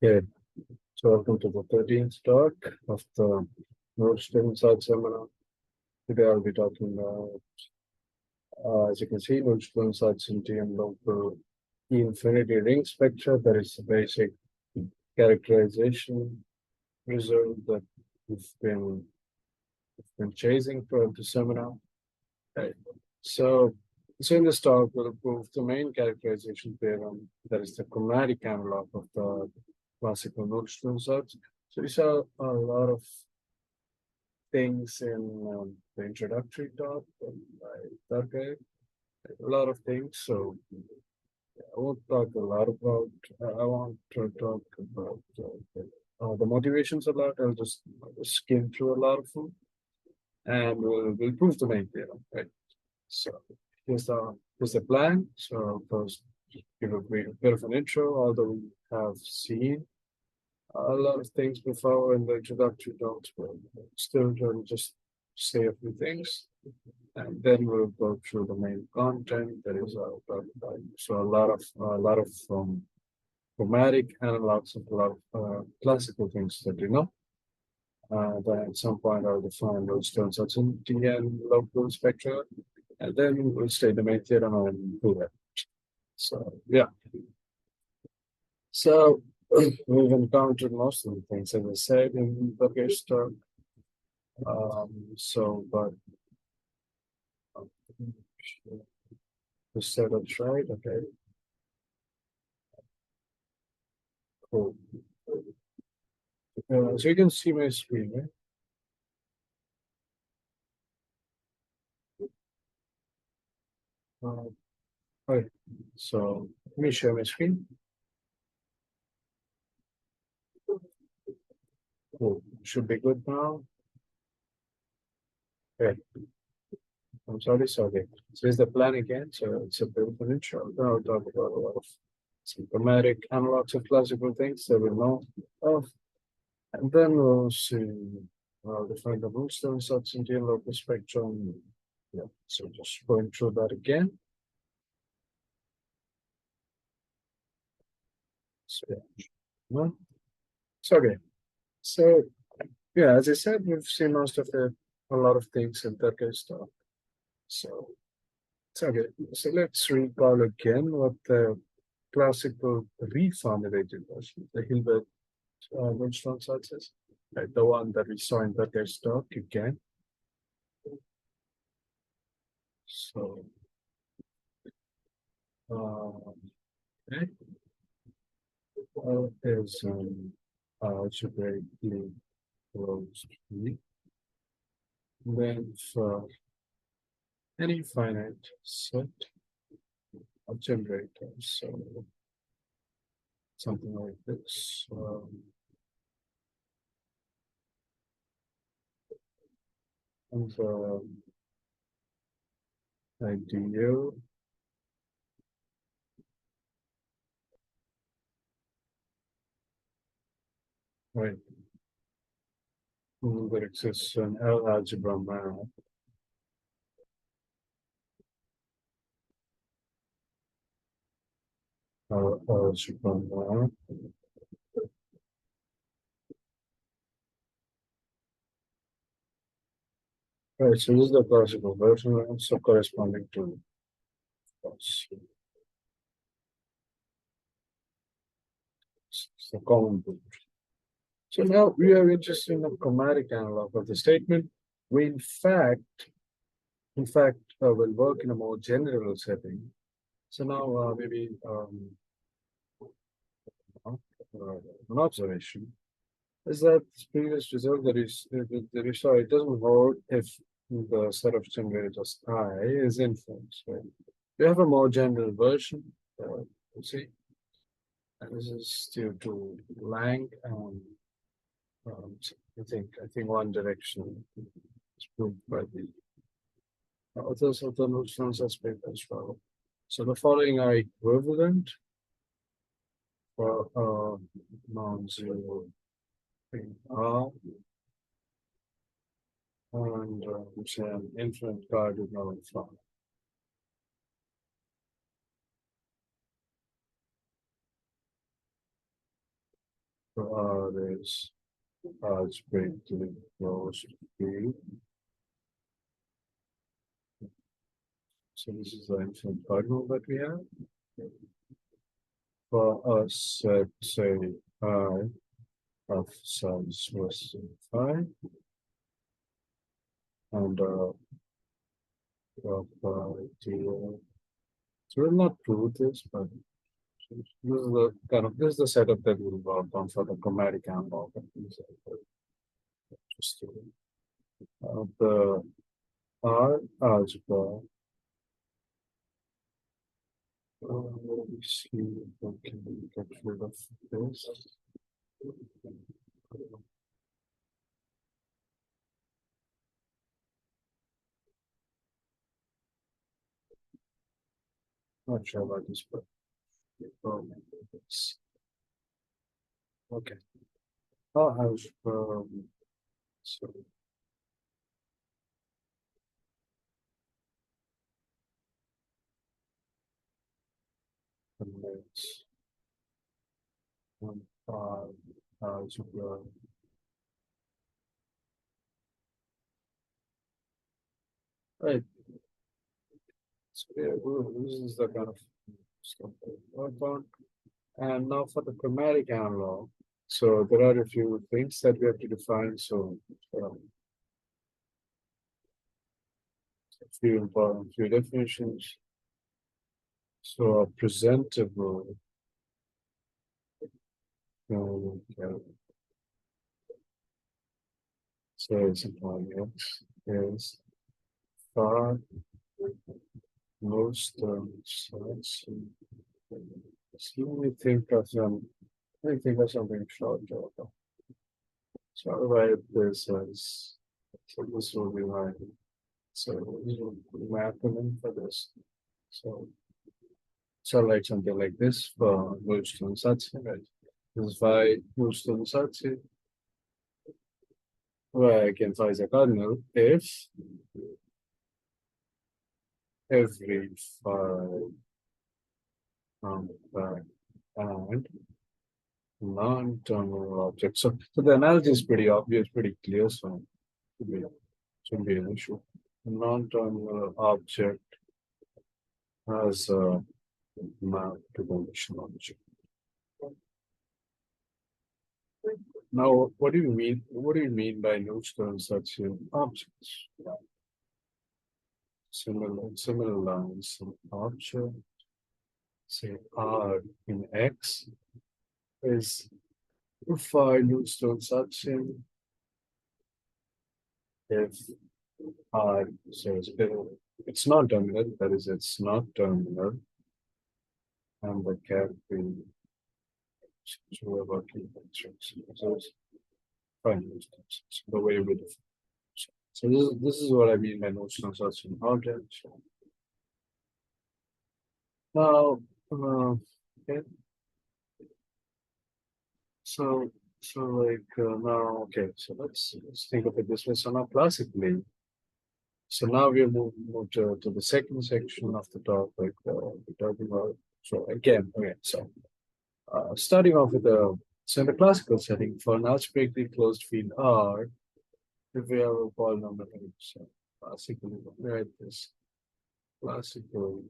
Yeah, so welcome to the 13th talk of the Nullstellensatzian seminar. Today I'll be talking about, as you can see, Nullstellensatzian T and local infinity ring spectra. That is the basic characterization result that we've been chasing for the seminar. Okay. So in this talk, we'll prove the main characterization theorem, that is the chromatic analog of the classical Nullstellensatz. So we saw a lot of things in the introductory talk by Target, a lot of things. So I won't talk a lot about, I want to talk about the motivations a lot. I'll just skim through a lot of them and we'll prove the main theorem, right? So here's the plan. So first, give a bit of an intro, although we have seen a lot of things before in the introductory talks, but still to just say a few things. And then we'll go through the main content. That is so a lot of chromatic analogs of a lot of classical things that you know. Then at some point I'll define Nullstellensatzian T and local spectra, and then we'll state the main theorem and do that. So yeah. So we've encountered most of the things, as I said, in the case talk. But the setup's right, okay. Cool. So you can see my screen, right? Okay. So let me share my screen. Cool. Should be good now. Okay. I'm sorry. So here's the plan again. So it's a bit of an intro. Then I'll talk about a lot of some chromatic analogs of classical things that we know of. And then we'll see, define the Nullstellensatzian T local spectrum. Yeah, so just going through that again. So yeah, no, it's okay. So yeah, as I said, we've seen most of a lot of things in that case talk. So it's okay. So let's recall again what the classical reformulated version, the Hilbert Nullstellensatz is, right? The one that we saw in that case talk again. So okay. Is algebraically closed V. Then for any finite set of generators, so something like this. And the ideal right. That exists an L algebra map. Algebra map. Right, so this is the classical version, also corresponding to the common boot. So now we are interested in the chromatic analog of the statement. We in fact, will work in a more general setting. So now maybe an observation is that this previous result that you saw, it doesn't hold if the set of generators I is infinite. Right? We have a more general version. You see, and this is due to Lang. I think one direction is proved by the authors of the Nullstellensatz paper as well. So the following are equivalent for non-zero thing R and say an infinite cardinal form. So R is algebraically closed field. So this is the infinite cardinal that we have. For us, say I of size was phi and of t. So we'll not prove this, but this is the this is the setup that we'll work on for the chromatic analog. Just the R algebra. Let me see if I can get rid of this. Not sure about this, but okay. Algebra. So let's algebra. Right. So yeah, this is the kind of stuff that we work on. And now for the chromatic analog. So there are a few things that we have to define. So a few definitions. So a presentable so simple is far most sites. So let me think of something short. So I'll write this as so this will be my acronym for this. So I'll write something like this for Nullstellensatzian, right? This is why Nullstellensatzian, where I can find a cardinal if every phi and non-terminal object. So the analogy is pretty obvious, pretty clear. So shouldn't be an issue. A non-terminal object has a map to conditional object. Now, what do you mean? What do you mean by Nullstellensatzian objects? Similar lines. An object, say R in X, is phi Nullstellensatzian if R says it's not terminal, that is, it's not terminal, and the cap be working construction. So it's fine. The way we define. So this is what I mean by Nullstellensatzian object. Now, okay. So now, okay. So let's think of it this way. So now, classically, so now we move to the second section of the topic. We're talking about. So again, okay. So starting off with so in the classical setting for an algebraically closed field R, if we have a polynomial, so classically write this classically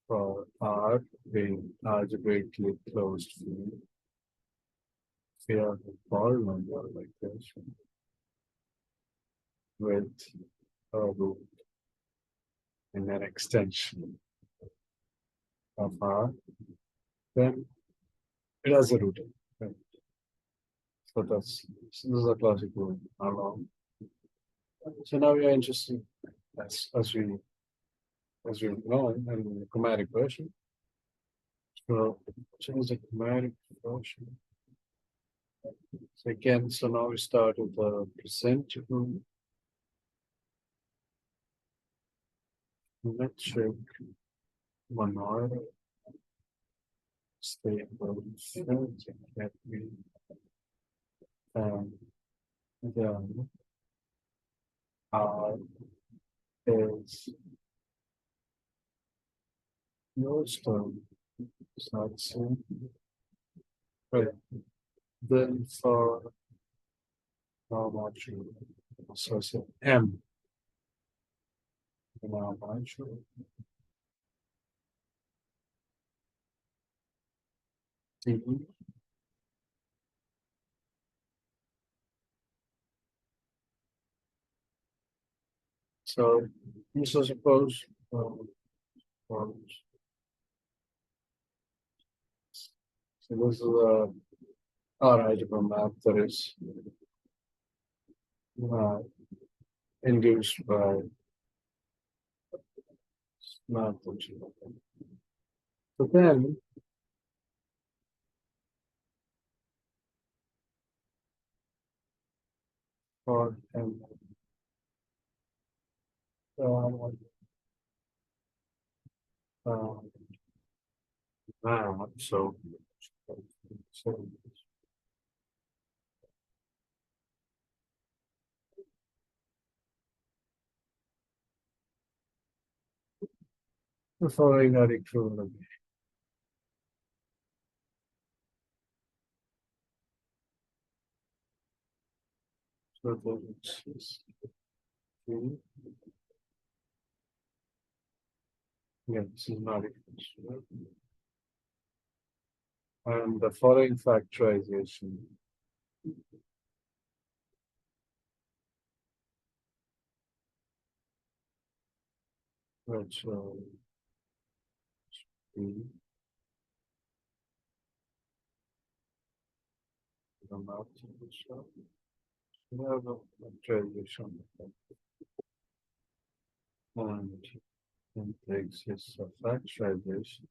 for R being algebraically closed field. We have a polynomial like this with a root and an extension of R, then it has a root. Right? So this is a classical along. So now we are interested as we know in the chromatic version. So change the chromatic version. So again, so now we start with the presentable metric monoid stable that we then R is Nullstellensatzian Right. Then for how much? So say M. How much? T. So suppose um, so this is our algebra map that is uh, induced by math function. So then for M uh, uh, map, so the following are equivalent. So this is three. Yeah, this is not equal. And the following factorization. Which three. The math we have a factorization. And exists a factorization.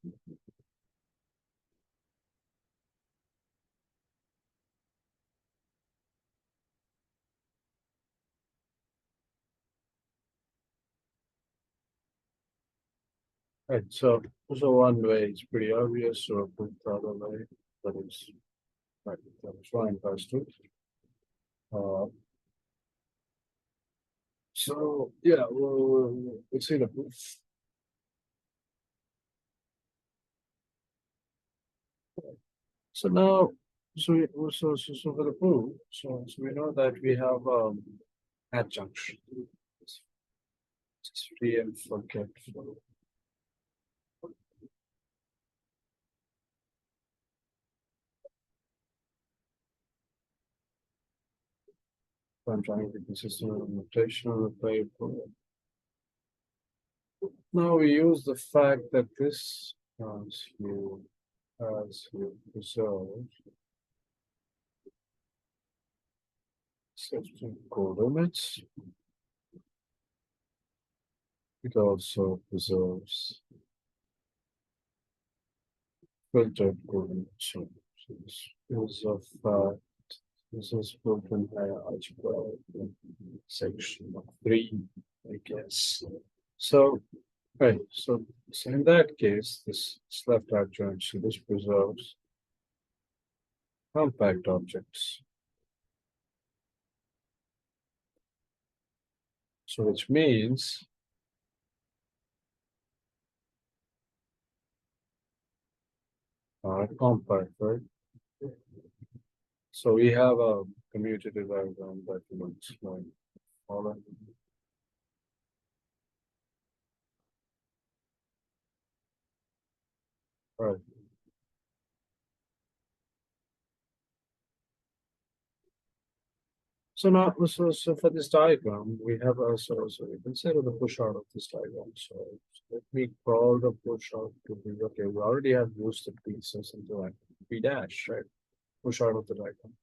Right, so one way it's pretty obvious, so put the other way, that is right, that is fine first two. So yeah, we'll see the proof. So now, so for the proof, so we know that we have adjunction. It's free and forgetful. I'm trying to be consistent with notation on the paper. Now we use the fact that this as you preserve certain coordinates. It also preserves filtered coordinates. So this is of this is spoken by algebra section of 3, I guess. So right, so in that case, this left adjoint, so this preserves compact objects. So which means compact, right? So we have a commutative diagram that we will explain. All right. Right. So now, so for this diagram, we have also, so you consider the push out of this diagram. So let me call the push out to be, okay, we already have used the pieces into like P dash, right? Push out of the diagram.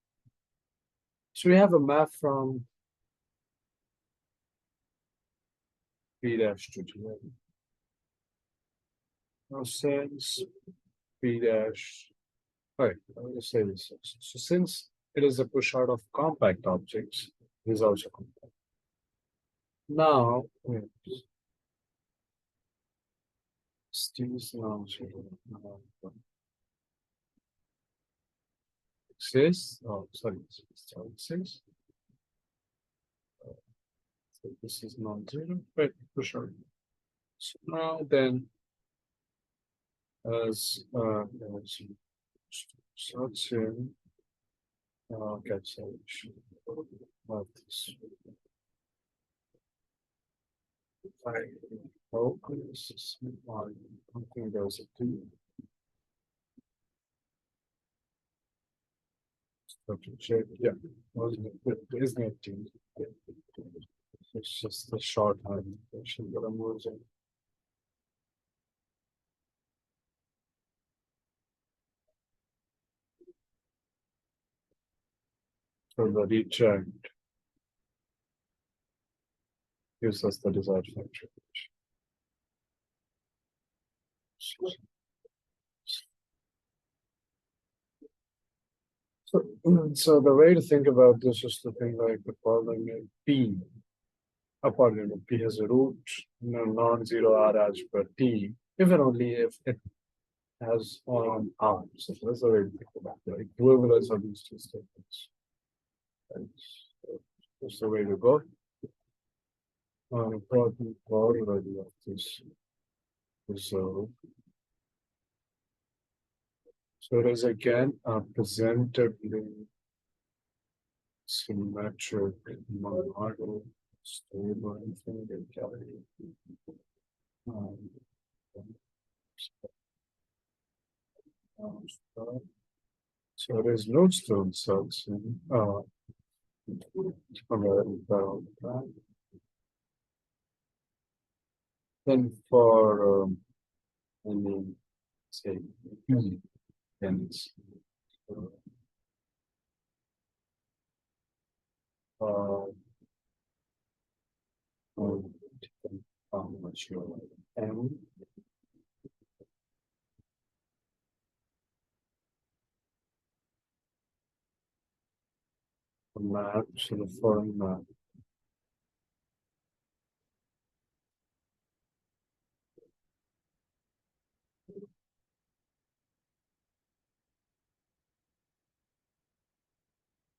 So we have a map from P dash to T. Now since P dash, right, I'm going to say this. So since it is a push out of compact objects, it is also compact. Now, students now exists. Oh, sorry, so exists. So this is non-zero, but for sure. So now then, as Nullstellensatzian cancellation of this. I hope this is one. I think there's a two. Have to check. Yeah, isn't it two? It's just the shorthand version that I'm using. So the rechecked gives us the desired function. So the way to think about this is to think like the following: P, P has a root, non-zero R algebra T, if and only if it has R. So that's the way to think about it. Like equivalence of these two statements. And so that's the way to go. Important already of this result. So it is again presentably symmetric model, stable infinite cavity. So it is Nullstellensatzian. Then for any say ends. M map, so the foreign map.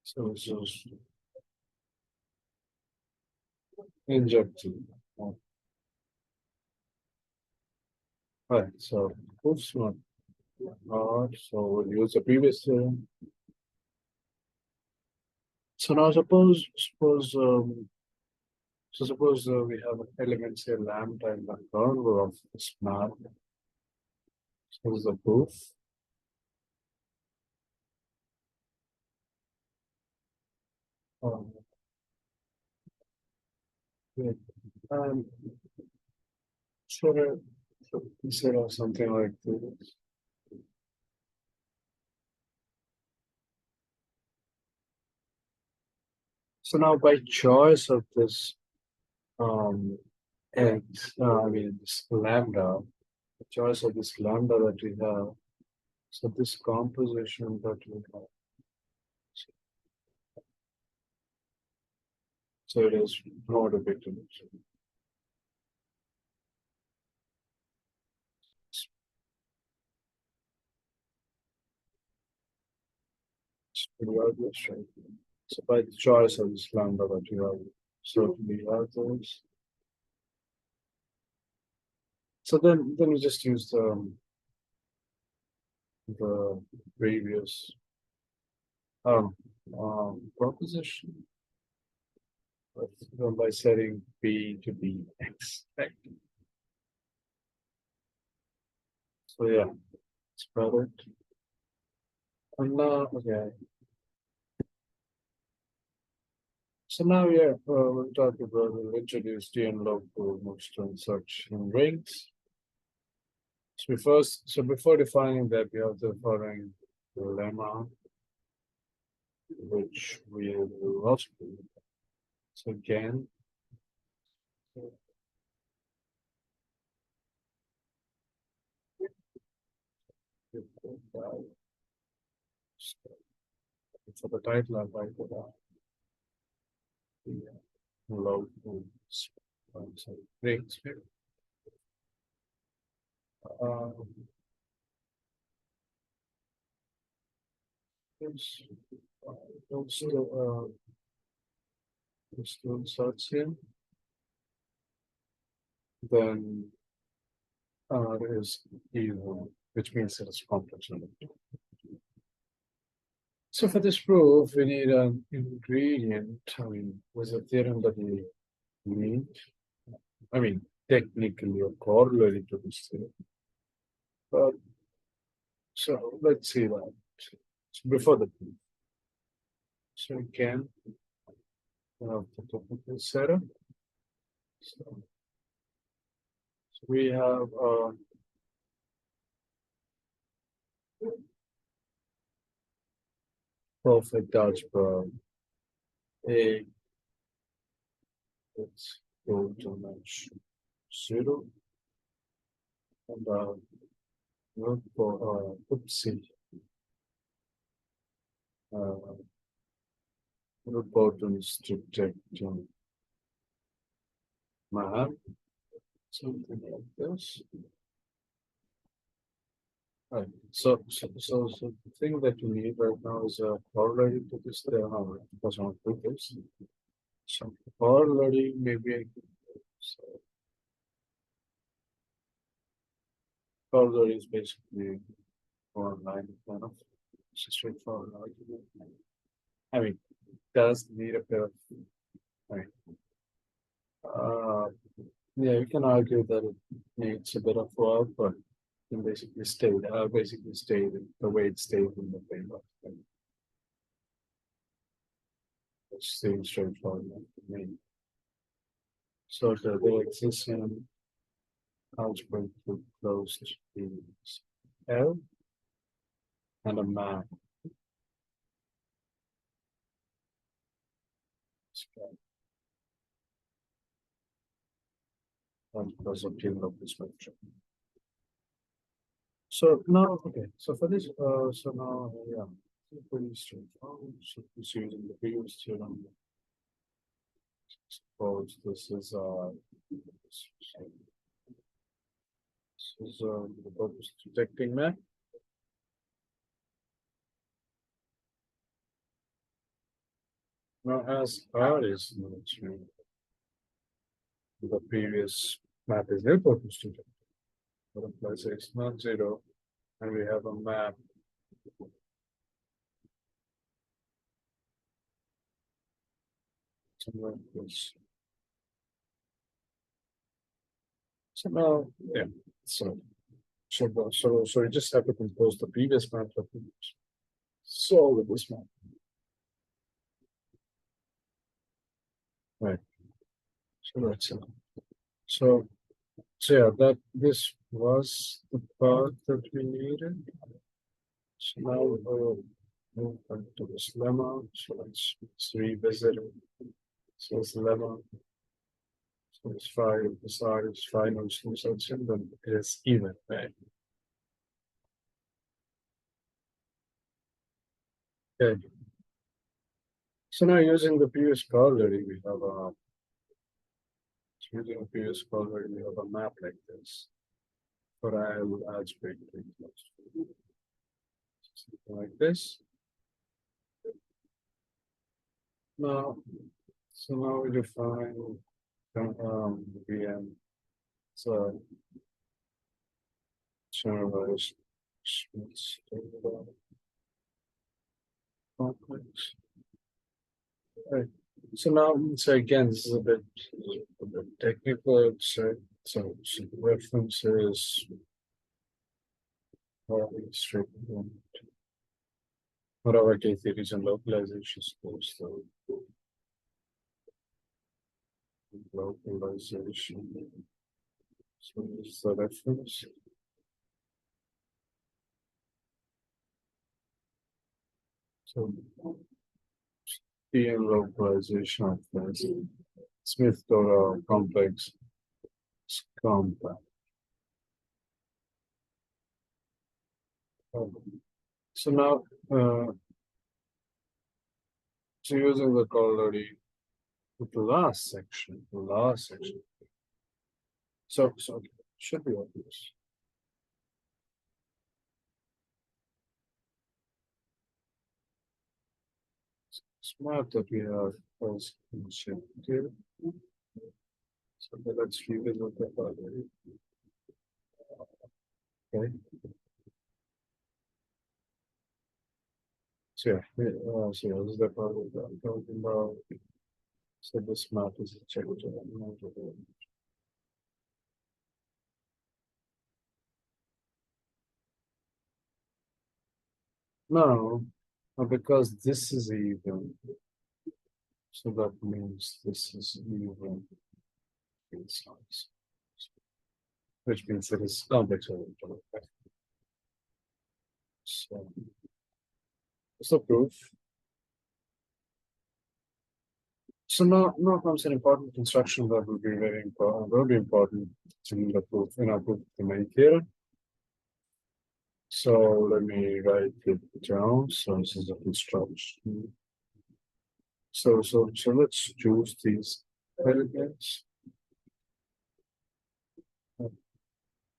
So it's just injecting. Right, so who's one? So we'll use the previous theorem. So now suppose we have an element say lambda in the kernel of this map. So this is the proof. Yeah. So consider something like this. So now by choice of this x, this lambda, the choice of this lambda that we have, so this composition that we have. So it is not a big dimension. So by the choice of this lambda that you have, certainly have those. So then we just use the previous proposition by setting B to be expected. So yeah, it's product. And now, okay. So now we'll talk about, we'll introduce the local Nullstellensatzian rings. So before defining that, we have the following lemma, which we will also do. So again, for the title, I'll write it out. The local rings. Nullstellensatzian. Then there is even, which means that it's complex number. So for this proof, we need an ingredient. I mean, was a theorem that we need. I mean, technically a corollary to this theorem. But so let's see that. So before the proof. So we can have the technical setup. So we have perfect algebra A. Let's go to match 0 and look for oopsie. Buttons to detect map, something like this. Right. So the thing that you need right now is a corollary to this theorem. Because I want to do this. So corollary maybe I could so corollary is basically one line kind of. It's a straightforward argument. I mean, does need a bit of right. Yeah, you can argue that it needs a bit of work, but can basically stay the way it stayed in the paper. It's the straightforward for me. So the existing algebra to closed is L and a map. And because of of the spectrum. So now, okay, so for this, so now, yeah, pretty straightforward. So it's using the previous theorem. Suppose this is the purpose of detecting map. Now, as R is known, the previous map is their purpose to detect. But implies it's not 0, and we have a map. Somewhere else. So now, yeah, so you just have to compose the previous map of the solve with this map. Right. So that's it. So yeah, that this was the part that we needed. So now we'll move on to this lemma. So let's revisit it. So this lemma. So it's 5, this R is 5 Nullstellensatzian, then it is even, right? Okay. So now using the previous corollary, we have a using the previous corollary, we have a map like this. For I will algebraic something like this. Now, so now we define VM. So generalized complex. Right. So now, so again, this is a bit technical. So references straightforward. What are K theories and localizations? So localization. So this is the reference. So TM localization of this Smith-Torah complex compact. So now, so using the corollary to the last section, So okay, should be obvious. Smart that we have was initiated. So let's revisit the corollary. Okay. So yeah, so this is the problem that I'm talking about. So this map is checked. No, because this is even. So that means this is even in size, which means it is complex oriented. So it's a proof. So now comes an important construction that will be very important, will be important in the proof, in our proof domain theorem. So let me write it down. So this is a construction. So let's choose these elements.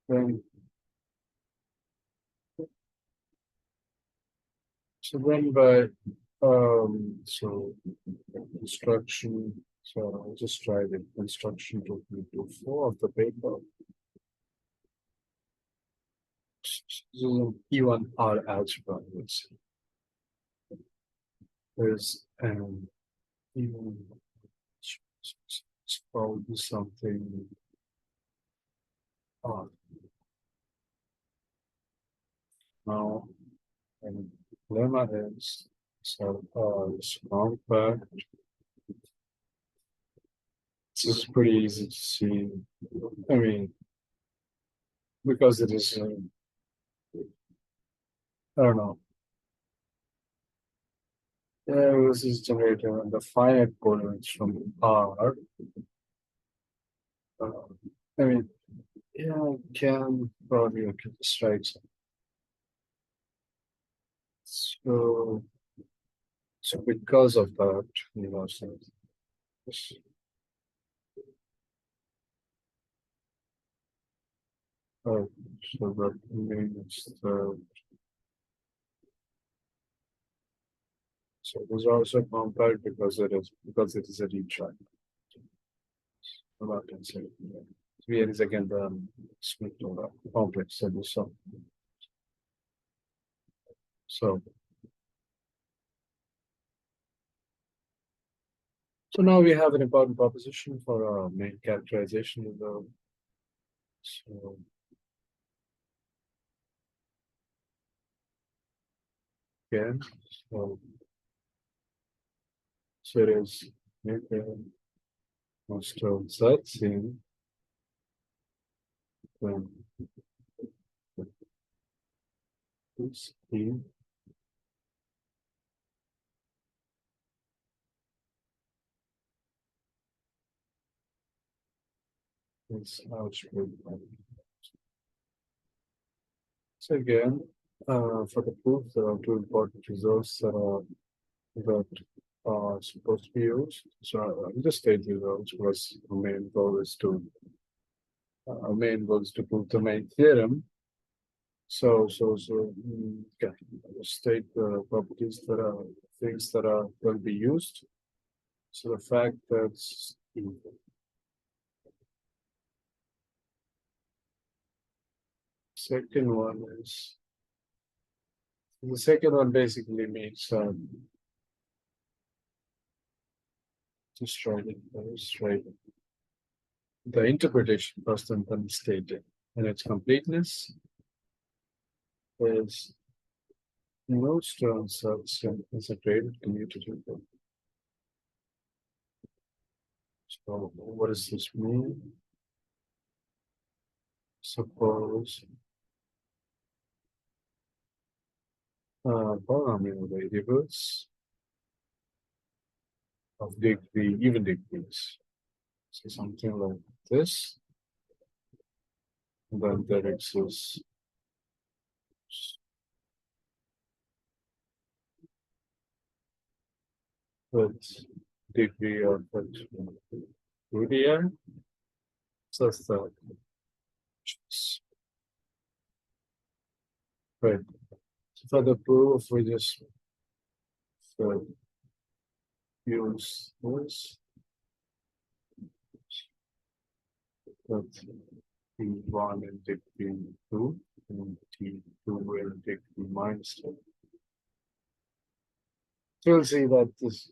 Then so then by so construction. So I'll just try the construction to 4 of the paper. This is an E1R algebra. There's even it's probably something odd. Now, and lemma is so it's compact. This is pretty easy to see. I mean, because it is, I don't know. Yeah, this is generated on the finite coordinates from R. I mean, yeah, I can probably look at this right. So because of that, so this, so that means the so this is also compact because it is a deep track. About can say here is again the split or complex solution. So now we have an important proposition for our main characterization of the so again so it is Nullstellensatzian then this T is algebra. So again, for the proof, there are 2 important results that are supposed to be used. So I'll just state the results because our main goal is to prove the main theorem. So okay, I'll state the properties that are things that are going to be used. So the fact that second one is the second one basically means just write the interpretation first and then stated, and its completeness is Nullstellensatzian is a graded commutative. So what does this mean? Suppose polynomial variables of degree, even degrees. So something like this. And then there exists with degree of it 2dr. So that right. So for the proof, we just use this. That T1 and degree 2, and T2 will degree minus 2. we'll see that this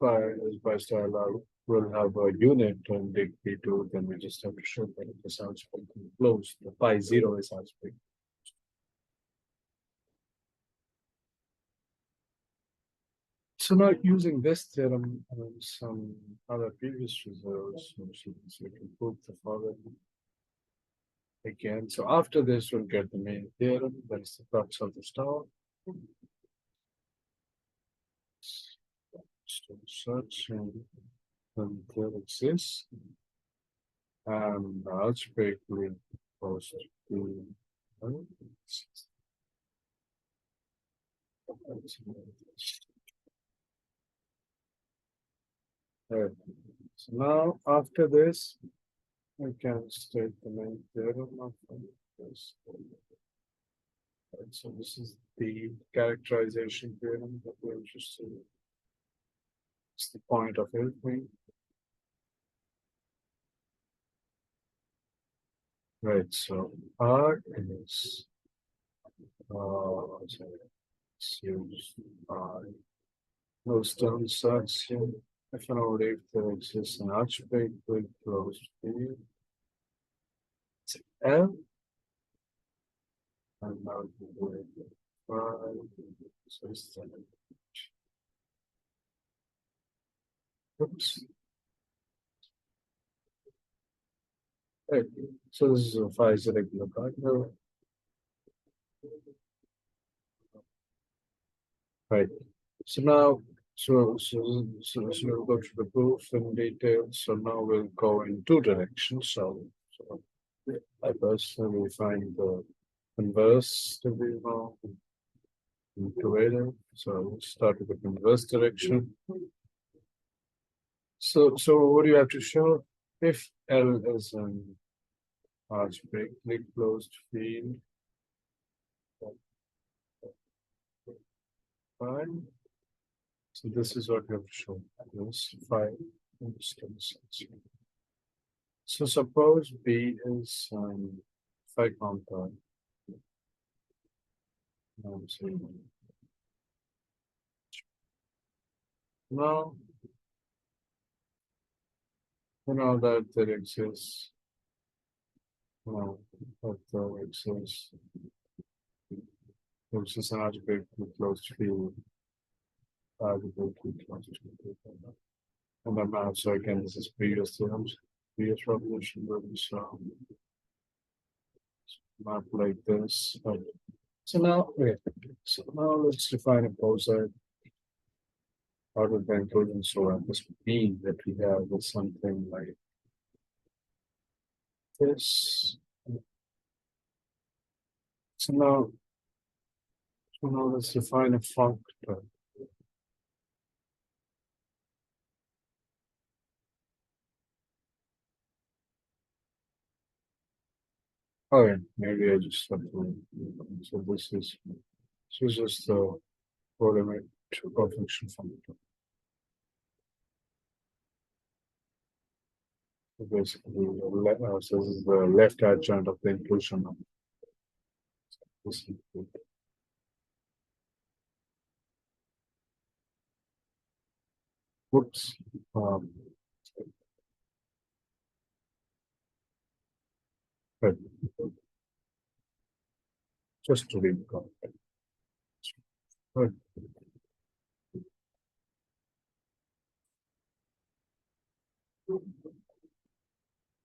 by style will have a unit and degree 2, then we just have to show that it is algebraic closed. The pi 0 is algebraic. So now using this theorem and some other previous results, we can prove the following again. So after this, we'll get the main theorem, that is the crux of the star. So search and there exists. And algebraically opposed to so now after this, we can state the main theorem of this. Right, so this is the characterization theorem that we're interested in. It's the point of everything. Right, so R is let's use Nullstellensatzian if and only if there exists an algebraic with closed field. It's L. And now with so it's oops. Right. So this is a phi is a regular cardinal. Right. So now, so we'll go to the proof in detail. So now we'll go in two directions. So I personally find the inverse to be more intuitive. So we'll start with the inverse direction. So what do you have to show? If L is an algebraically closed field, fine. So this is what we have to show. This phi. So suppose B is phi compound. Now, you know that there exists, that there exists, which is an algebraically closed field, algebraically closed field. And then now, so again, this is previous theorems, previous proposition, but we saw map like this. So now, let's define a poset out of the inclusion. So this B that we have is something like this. So now let's define a functor. Oh yeah, maybe I just have to. So this is just the coordinate function functor. So basically, so this is the left adjoint of the inclusion of this. Whoops. Right. Just to read the context. Right.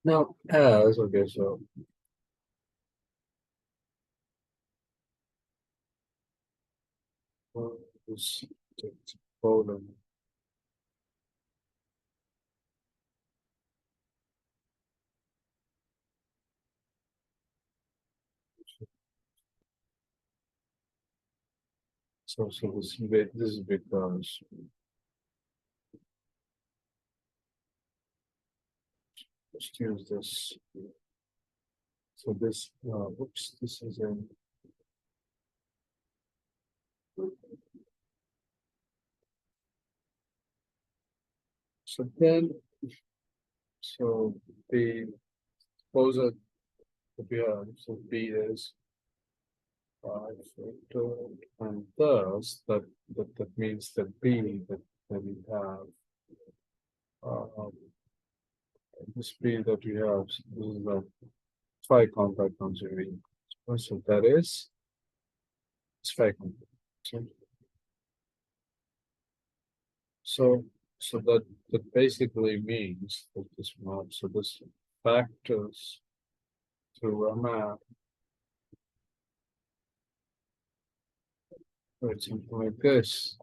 Now, as okay, so this problem. So this is because let's use this. So this whoops, this is in so then so the poser so B is and thus that means that B that we have this B that we have, this is the phi compact conjugate. So that is it's phi compact. So that basically means that this map, so this factors through a map. Or it's something like this.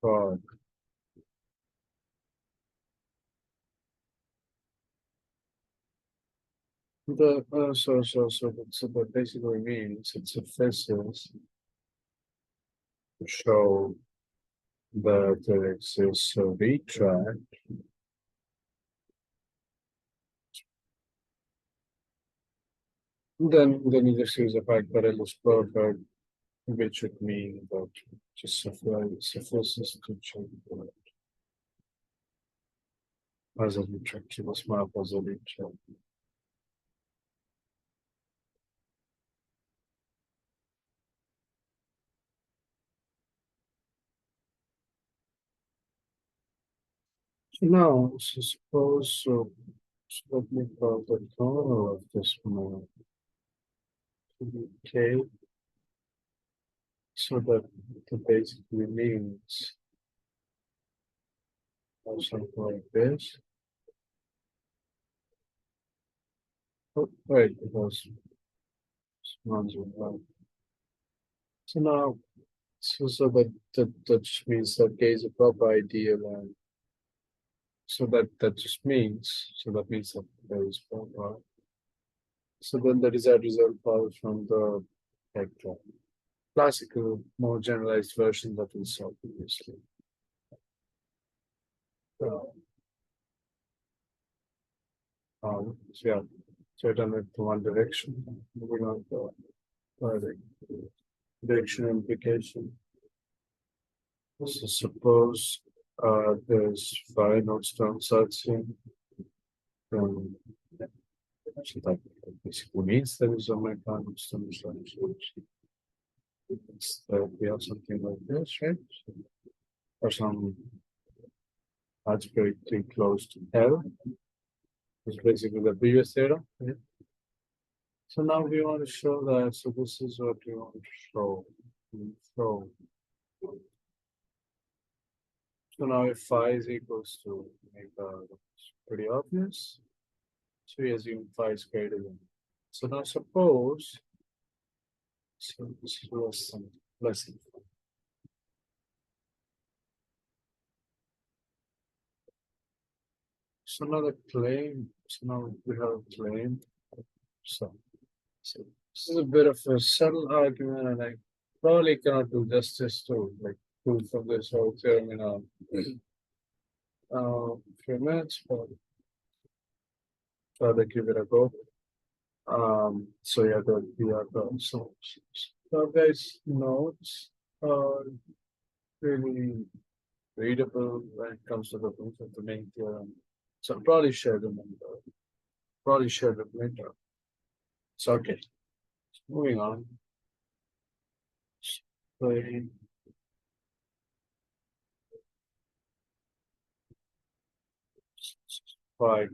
For the so that basically means it suffices to show that there exists a retract then you just use the fact that it is perfect, which would mean that just suffices to check that as a retract, you must map as a retract. Now, so suppose let me call the kernel of this map to be K, so that basically means something like this. Oh, wait, because one's one. So now, so that just means that K is a proper ideal, and so that just means that there is proper. So then the desired result follows from the vector. Classical, more generalized version that we saw previously. So yeah, so it done it to one direction. Moving on to direction implication. So suppose there's five Nullstellensatzian. So that basically means there is a Nullstellensatzian. We have something like this, right? Or some that's pretty close to L. It's basically the previous theorem. Yeah. So now we want to show that. So this is what we want to show. So now if phi is equals to it's pretty obvious. So we assume phi is greater than. So now suppose. So this is less than. So now the claim. So now we have a claim. So this is a bit of a subtle argument, and I probably cannot do justice to like proof of this whole theorem in a few minutes, but try to give it a go. So yeah, so guys notes are really readable when it comes to the proof of the main theorem. So I'll probably share them later. So okay, moving on. Right.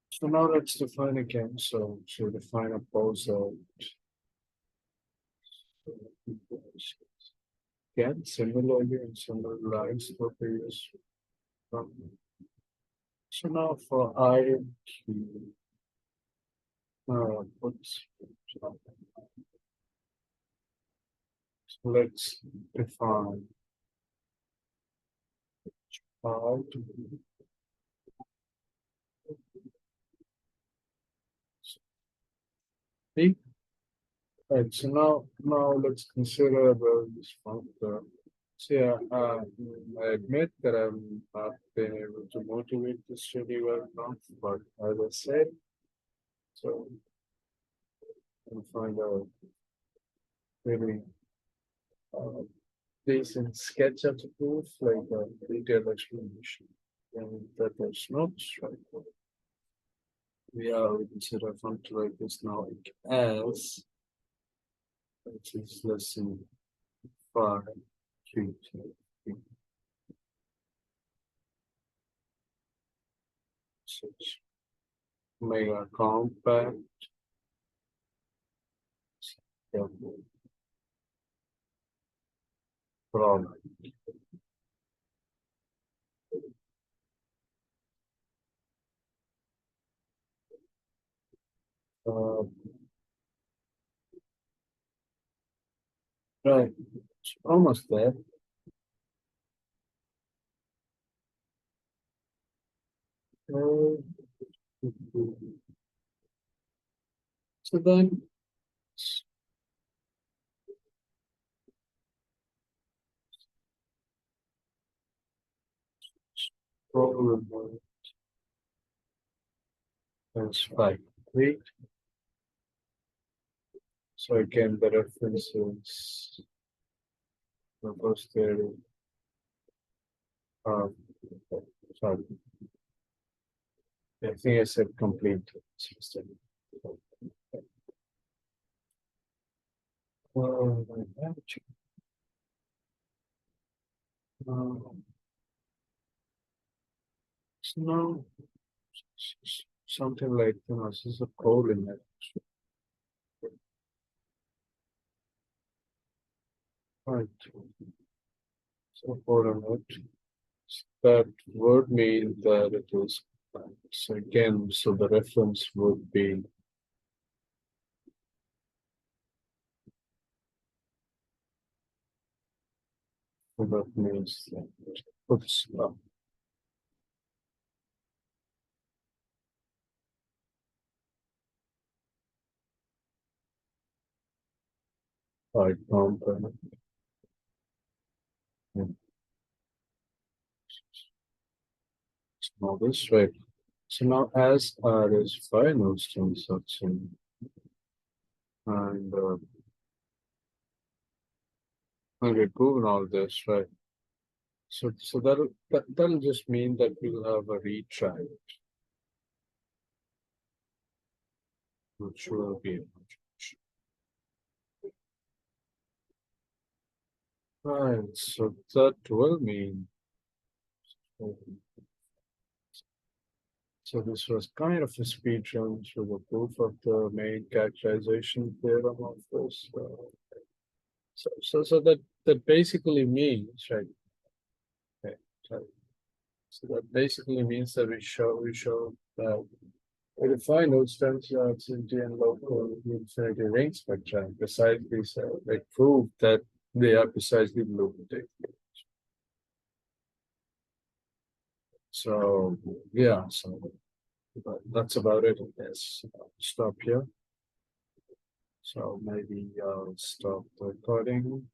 So now let's define again. So define a poser. Again, similarly in similar lines for previous. So now for I Q, so let's define how to be. Right, so now let's consider this functor. So yeah, I admit that I'm not been able to motivate the study well enough, but as I said, so I'll find a really uh, decent sketch of the proof, like a detailed explanation. And that there's no strike. We consider function like this now as, which is less than 5 3 6 mega compact. Yeah, problem. Uh, right, it's almost there. Uh, so then, problem is 5 3. So again, the reference is the first theory. Uh, sorry, I think I said complete system. It's no something like this is a code in it. Right. So for a note, that would mean that it is so again, so the reference would be so that means oops, I can't now this way. So now as R is final Nullstellensatzian and we're proven all this, right? So that'll just mean that we'll have a retry, which will be right. So that will mean so this was kind of a speed run through the proof of the main characterization theorem of this. So that basically means, right? Okay, so that basically means that we show that we define Nullstellensatzian T and local infinity ring spectra and precisely so they prove that they are precisely lunatic. So yeah, so that's about it. Yes, stop here. So maybe I'll stop the recording.